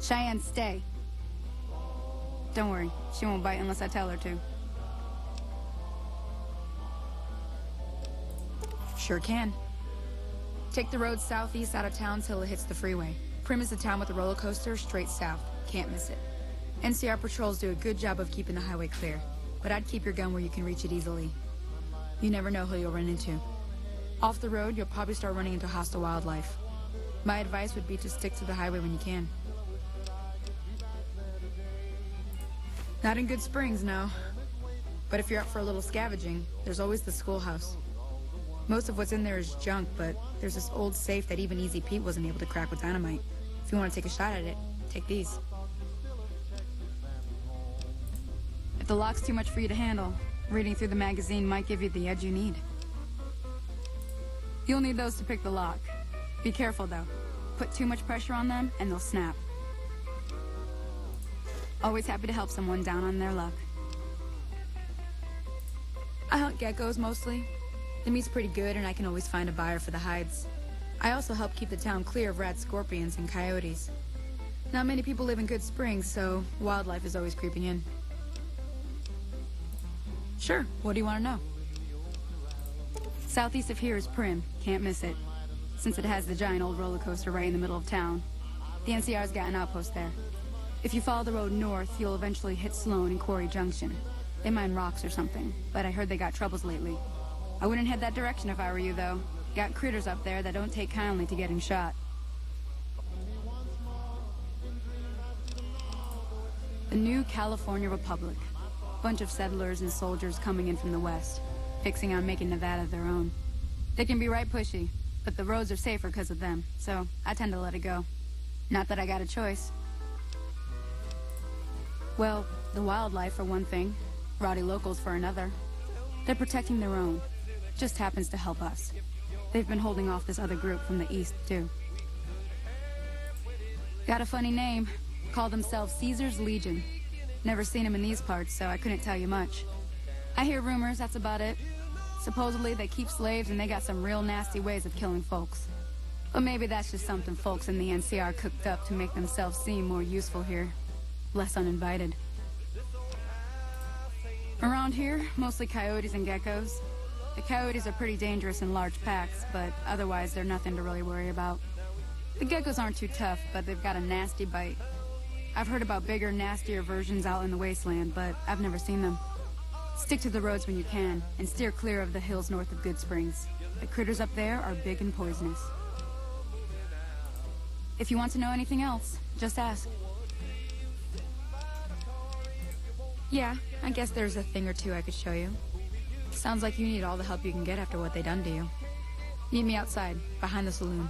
Cheyenne, stay. Don't worry, she won't bite unless I tell her to. Sure can. Take the road southeast out of town till it hits the freeway. Primm is the town with the roller coaster straight south. Can't miss it. NCR patrols do a good job of keeping the highway clear, but I'd keep your gun where you can reach it easily. You never know who you'll run into. Off the road, you'll probably start running into hostile wildlife. My advice would be to stick to the highway when you can. Not in Good Springs, no. But if you're up for a little scavenging, there's always the schoolhouse. Most of what's in there is junk, but there's this old safe that even Easy Pete wasn't able to crack with dynamite. If you want to take a shot at it, take these. If the lock's too much for you to handle, reading through the magazine might give you the edge you need. You'll need those to pick the lock. Be careful, though. Put too much pressure on them, and they'll snap. Always happy to help someone down on their luck. I hunt geckos, mostly. The meat's pretty good, and I can always find a buyer for the hides. I also help keep the town clear of rat scorpions and coyotes. Not many people live in Good Springs, so wildlife is always creeping in. Sure, what do you want to know? Southeast of here is Primm. Can't miss it. Since it has the giant old roller coaster right in the middle of town. The NCR's got an outpost there. If you follow the road north, you'll eventually hit Sloan and Quarry Junction. They mine rocks or something, but I heard they got troubles lately. I wouldn't head that direction if I were you, though. Got critters up there that don't take kindly to getting shot. The new California Republic. Bunch of settlers and soldiers coming in from the west, fixing on making Nevada their own. They can be right pushy, but the roads are safer because of them, so I tend to let it go. Not that I got a choice. Well, the wildlife for one thing, rowdy locals for another. They're protecting their own. Just happens to help us. They've been holding off this other group from the east, too. Got a funny name. Call themselves Caesar's Legion. Never seen them in these parts, so I couldn't tell you much. I hear rumors, that's about it. Supposedly they keep slaves and they got some real nasty ways of killing folks. But maybe that's just something folks in the NCR cooked up to make themselves seem more useful here. Less uninvited. Around here, mostly coyotes and geckos. The coyotes are pretty dangerous in large packs, but otherwise they're nothing to really worry about. The geckos aren't too tough, but they've got a nasty bite. I've heard about bigger, nastier versions out in the wasteland, but I've never seen them. Stick to the roads when you can, and steer clear of the hills north of Good Springs. The critters up there are big and poisonous. If you want to know anything else, just ask. Yeah, I guess there's a thing or two I could show you. Sounds like you need all the help you can get after what they done to you. Meet me outside, behind the saloon.